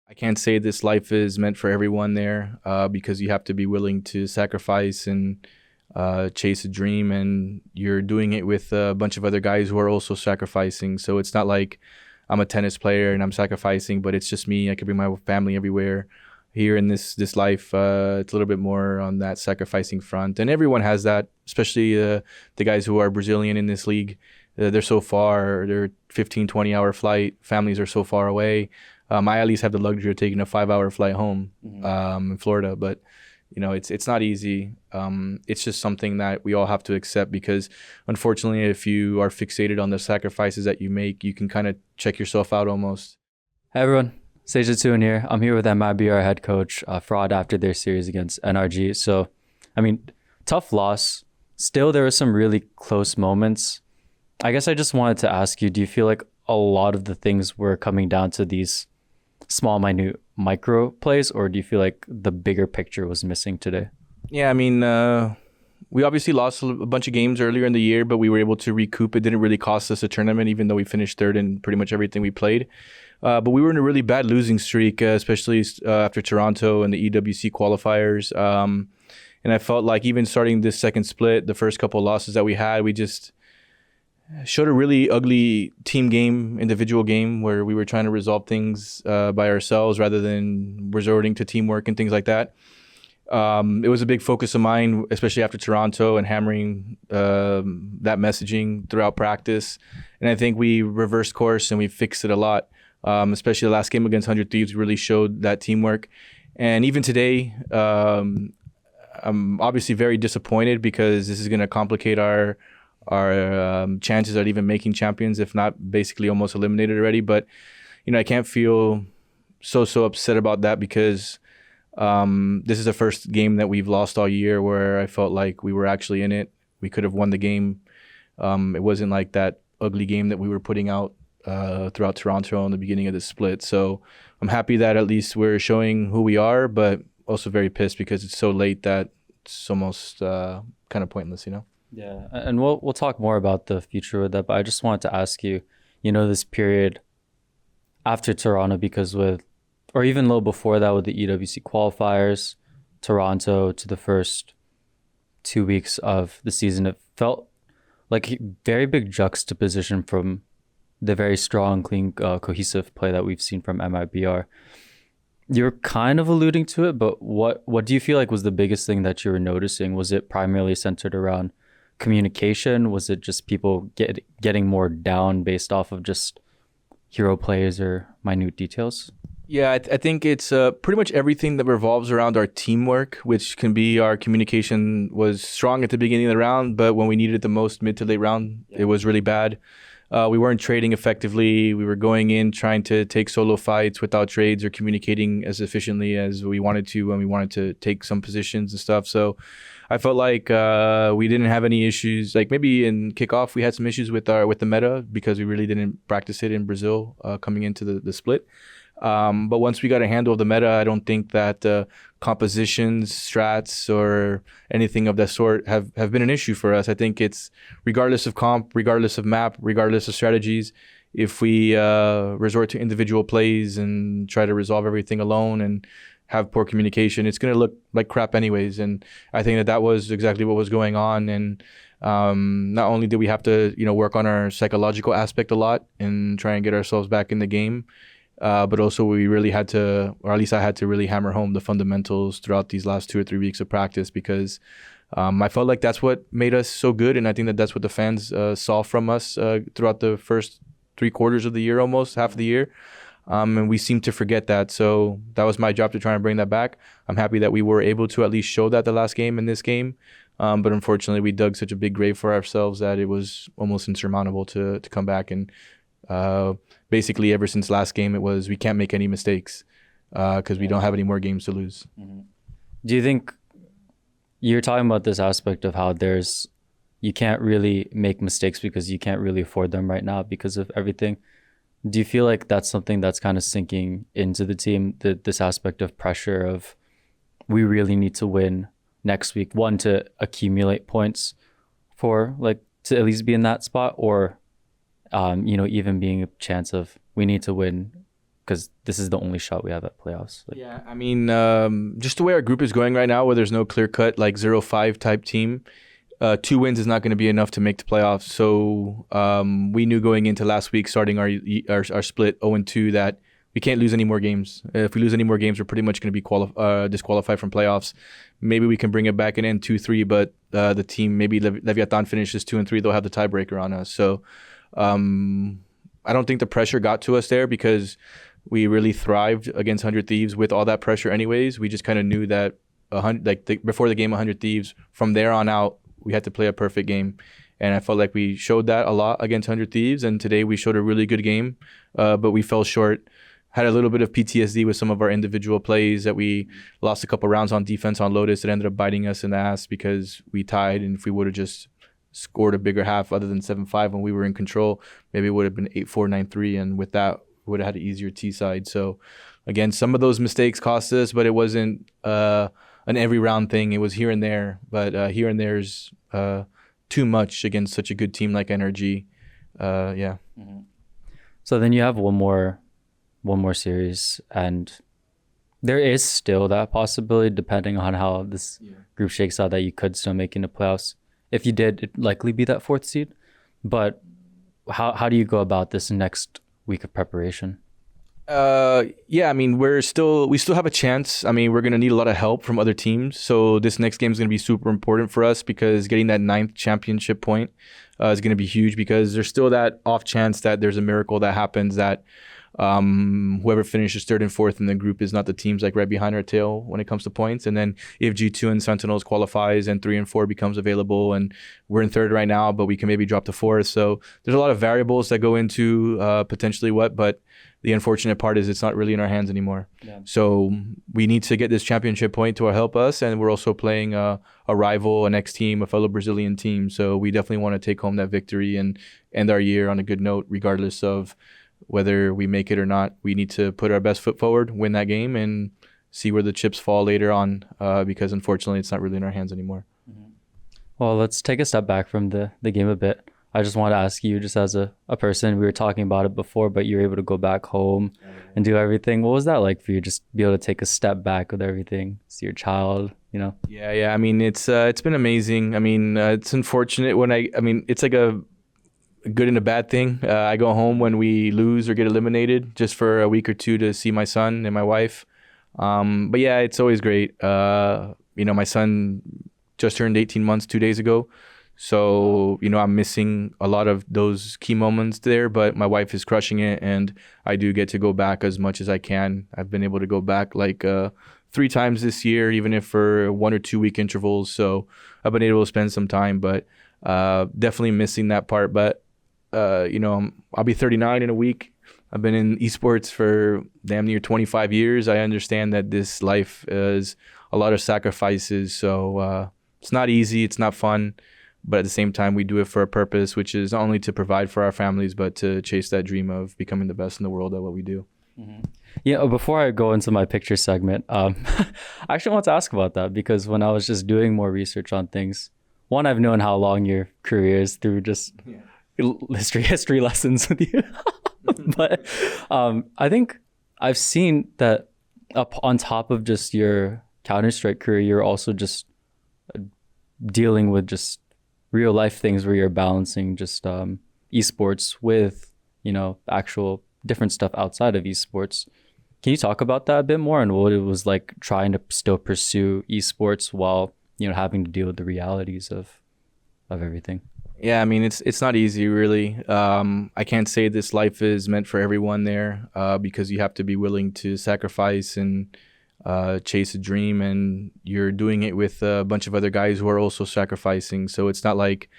I can't say this life is meant for everyone there because you have to be willing to sacrifice and chase a dream, and you're doing it with a bunch of other guys who are also sacrificing. So it's not like I'm a tennis player and I'm sacrificing, but it's just me. I could bring my family everywhere. Here in this life, it's a little bit more on that sacrificing front, and everyone has that, especially the guys who are Brazilian in this league. They're so far, they're 15, 20-hour flight. Families are so far away. I at least have the luxury of taking a 5-hour flight home in Florida, but it's not easy. It's just something that we all have to accept because, unfortunately, if you are fixated on the sacrifices that you make, you can kind of check yourself out almost. Hey everyone, Stage 2 in here. I'm here with MIBR head coach fr0D after their series against NRG. So, tough loss. Still, there were some really close moments. I guess I just wanted to ask you, do you feel like a lot of the things were coming down to these small, minute micro plays, or do you feel like the bigger picture was missing today? Yeah, we obviously lost a bunch of games earlier in the year, but we were able to recoup. It didn't really cost us a tournament, even though we finished third in pretty much everything we played. But we were in a really bad losing streak, especially after Toronto and the EWC qualifiers. And I felt like even starting this second split, the first couple of losses that we had, we just showed a really ugly team game, individual game, where we were trying to resolve things by ourselves rather than resorting to teamwork and things like that. It was a big focus of mine, especially after Toronto, and hammering that messaging throughout practice. And I think we reversed course and we fixed it a lot. Especially the last game against 100 Thieves really showed that teamwork. And even today, I'm obviously very disappointed because this is going to complicate our chances at even making champions, if not basically almost eliminated already. But, I can't feel so upset about that because this is the first game that we've lost all year where I felt like we were actually in it. We could have won the game. It wasn't like that ugly game that we were putting out throughout Toronto in the beginning of the split. So I'm happy that at least we're showing who we are, but also very pissed because it's so late that it's almost kind of pointless, Yeah, and we'll talk more about the future with that, but I just wanted to ask you, this period after Toronto, because or even a little before that with the EWC qualifiers, Toronto to the first 2 weeks of the season, it felt like a very big juxtaposition from the very strong, clean, cohesive play that we've seen from MIBR. You're kind of alluding to it, but what do you feel like was the biggest thing that you were noticing? Was it primarily centered around communication? Was it just people getting more down based off of just hero plays or minute details? Yeah, I think it's pretty much everything that revolves around our teamwork, which can be our communication was strong at the beginning of the round, but when we needed it the most, mid to late round, It was really bad. We weren't trading effectively. We were going in trying to take solo fights without trades or communicating as efficiently as we wanted to when we wanted to take some positions and stuff. So I felt like we didn't have any issues. Like maybe in kickoff, we had some issues with the meta because we really didn't practice it in Brazil coming into the split. But once we got a handle of the meta, I don't think that compositions, strats, or anything of that sort have been an issue for us. I think it's regardless of comp, regardless of map, regardless of strategies, if we resort to individual plays and try to resolve everything alone and have poor communication, it's going to look like crap anyways. And I think that was exactly what was going on. And not only did we have to work on our psychological aspect a lot and try and get ourselves back in the game, but also we really had to, or at least I had to really hammer home the fundamentals throughout these last 2 or 3 weeks of practice because I felt like that's what made us so good. And I think that that's what the fans saw from us throughout the first 3 quarters of the year, almost half of the year. And we seem to forget that. So that was my job to try and bring that back. I'm happy that we were able to at least show that the last game and this game. But unfortunately, we dug such a big grave for ourselves that it was almost insurmountable to come back. And basically, ever since last game, it was we can't make any mistakes because we don't have any more games to lose. Mm-hmm. Do you think you're talking about this aspect of how you can't really make mistakes because you can't really afford them right now because of everything? Do you feel like that's something that's kind of sinking into the team, this aspect of pressure of we really need to win next week, one, to accumulate points for to at least be in that spot, or even being a chance of we need to win because this is the only shot we have at playoffs. Like, yeah, I mean, just the way our group is going right now, where there's no clear-cut like 0-5 type team, 2 wins is not going to be enough to make the playoffs. So we knew going into last week, starting our split 0-2, that we can't lose any more games. If we lose any more games, we're pretty much going to be disqualified from playoffs. Maybe we can bring it back and end 2-3, but the team, maybe Leviathan finishes 2-3, they'll have the tiebreaker on us. So I don't think the pressure got to us there, because we really thrived against 100 Thieves with all that pressure anyways. We just kind of knew that before the game 100 Thieves, from there on out, we had to play a perfect game. And I felt like we showed that a lot against 100 Thieves. And today we showed a really good game, but we fell short. Had a little bit of PTSD with some of our individual plays, that we lost a couple rounds on defense on Lotus. It ended up biting us in the ass because we tied. And if we would have just scored a bigger half other than 7-5 when we were in control, maybe it would have been 8-4, 9-3. And with that, we would have had an easier T side. So again, some of those mistakes cost us, but it wasn't an every round thing. It was here and there. But here and there's too much against such a good team like NRG. Yeah. Mm-hmm. So then you have one more series, and there is still that possibility, depending on how this group shakes out, that you could still make it into playoffs. If you did, it'd likely be that 4th seed. But how do you go about this next week of preparation? Yeah, I mean, we still have a chance. I mean, we're going to need a lot of help from other teams. So this next game is going to be super important for us, because getting that 9th championship point is going to be huge, because there's still that off chance that there's a miracle that happens, that whoever finishes 3rd and 4th in the group is not the teams like right behind our tail when it comes to points. And then if G2 and Sentinels qualifies and 3 and 4 becomes available, and we're in 3rd right now, but we can maybe drop to 4th. So there's a lot of variables that go into potentially but the unfortunate part is it's not really in our hands anymore. Yeah. So we need to get this championship point to help us. And we're also playing a rival, an ex-team, a fellow Brazilian team. So we definitely want to take home that victory and end our year on a good note, regardless of whether we make it or not. We need to put our best foot forward, win that game, and see where the chips fall later on, because unfortunately it's not really in our hands anymore. Mm-hmm. Well, let's take a step back from the game a bit. I just want to ask you, just as a person, we were talking about it before, but you were able to go back home and do everything. What was that like for you, just be able to take a step back with everything, see your child, you know? Yeah. I mean, it's been amazing. I mean, it's unfortunate when it's like a good and a bad thing. I go home when we lose or get eliminated, just for a week or 2 to see my son and my wife. But yeah, it's always great. My son just turned 18 months 2 days ago. So, I'm missing a lot of those key moments there, but my wife is crushing it, and I do get to go back as much as I can. I've been able to go back 3 times this year, even if for 1 or 2 week intervals. So I've been able to spend some time, but definitely missing that part. But, I'll be 39 in a week. I've been in esports for damn near 25 years. I understand that this life is a lot of sacrifices. So it's not easy. It's not fun. But at the same time, we do it for a purpose, which is not only to provide for our families, but to chase that dream of becoming the best in the world at what we do. Mm-hmm. Yeah, before I go into my picture segment, I actually want to ask about that, because when I was just doing more research on things, one, I've known how long your career is through just history lessons with you. But I think I've seen that up on top of just your Counter-Strike career, you're also just dealing with just real life things, where you're balancing just esports with, actual different stuff outside of esports. Can you talk about that a bit more, and what it was like trying to still pursue esports while, having to deal with the realities of everything? Yeah, I mean, it's not easy, really. I can't say this life is meant for everyone there, because you have to be willing to sacrifice and chase a dream, and you're doing it with a bunch of other guys who are also sacrificing. So it's not like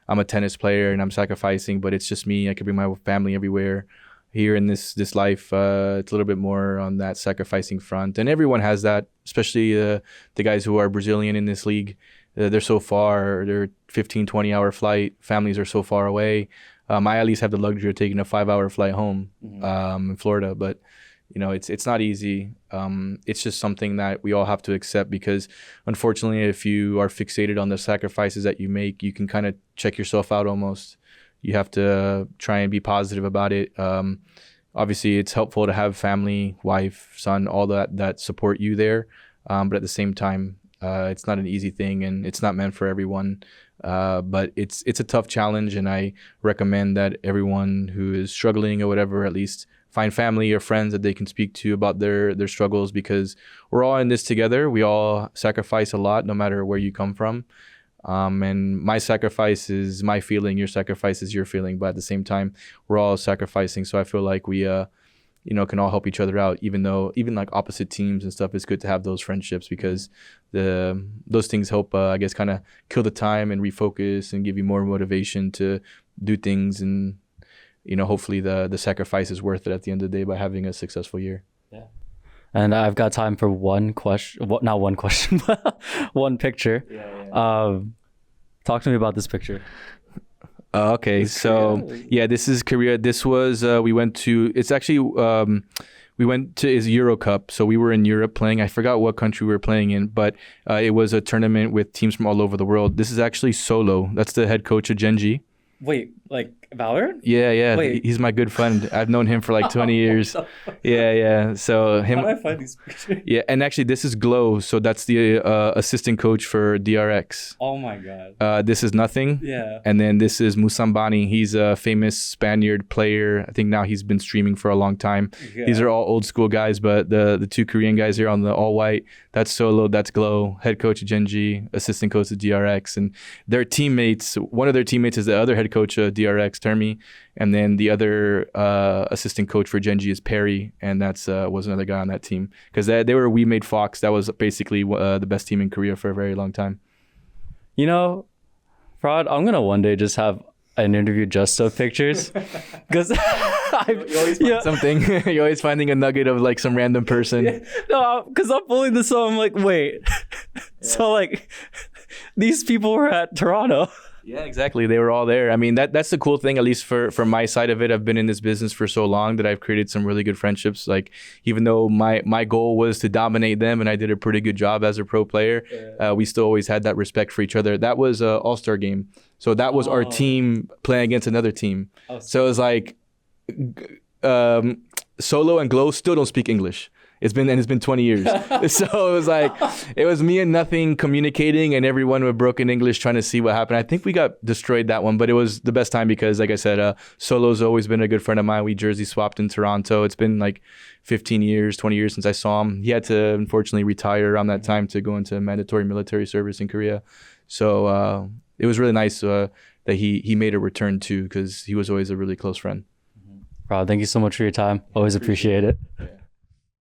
I'm a tennis player and I'm sacrificing, but it's just me. I could bring my family everywhere. Here in this life, it's a little bit more on that sacrificing front, and everyone has that, especially the guys who are Brazilian in this league. They're so far, they're 15, 20-hour flight. Families are so far away. I at least have the luxury of taking a 5-hour flight home in Florida, but it's not easy. It's just something that we all have to accept, because unfortunately, if you are fixated on the sacrifices that you make, you can kind of check yourself out almost. You have to try and be positive about it. obviously it's helpful to have family, wife, son, all that support you there. But at the same time, it's not an easy thing, and it's not meant for everyone. But it's a tough challenge, and I recommend that everyone who is struggling or whatever, at least find family or friends that they can speak to about their struggles, because we're all in this together. We all sacrifice a lot, no matter where you come from. And my sacrifice is my feeling, your sacrifice is your feeling, but at the same time, we're all sacrificing. So I feel like we, can all help each other out, even like opposite teams and stuff. It's good to have those friendships, because those things help, I guess, kind of kill the time and refocus and give you more motivation to do things. And, hopefully the sacrifice is worth it at the end of the day by having a successful year. Yeah. And I've got time for one question. Not one question, but one picture. Yeah. Talk to me about this picture. Okay, so yeah, this is Korea. This was we went to. It's actually we went to is Euro Cup. So we were in Europe playing. I forgot what country we were playing in, but it was a tournament with teams from all over the world. This is actually Solo. That's the head coach of Genji. Wait, like Valorant? Yeah. Wait. He's my good friend. I've known him for like 20 years. Yeah. So him. How do I find these pictures? Yeah, and actually this is Glow. So that's the assistant coach for DRX. Oh my god. This is Nothing. Yeah. And then this is Musambani. He's a famous Spaniard player. I think now he's been streaming for a long time. Yeah. These are all old school guys, but the two Korean guys here on the all white, that's Solo, that's Glow, head coach of Genji, assistant coach of DRX. And their teammates, one of their teammates is the other head coach of DRX, Termi. And then the other assistant coach for Genji is Perry, and that's was another guy on that team, because they were We Made Fox. That was basically the best team in Korea for a very long time. Fraud, I'm gonna one day just have an interview just of pictures, because you always find something. You're always finding a nugget of like some random person. Yeah. No, because I'm pulling this up. I'm like, wait, so like these people were at Toronto. Yeah, exactly. They were all there. I mean, that's the cool thing, at least for my side of it. I've been in this business for so long that I've created some really good friendships. Like, even though my goal was to dominate them, and I did a pretty good job as a pro player, we still always had that respect for each other. That was an all-star game. So that was our team playing against another team. So it was like Solo and Glow still don't speak English. It's been 20 years. So it was like, it was me and Nothing communicating, and everyone with broken English trying to see what happened. I think we got destroyed that one, but it was the best time because, like I said, Solo's always been a good friend of mine. We jersey swapped in Toronto. It's been like 15 years, 20 years since I saw him. He had to unfortunately retire around that time to go into mandatory military service in Korea. So it was really nice that he made a return too, because he was always a really close friend. Rob, thank you so much for your time. Always appreciate it. Yeah.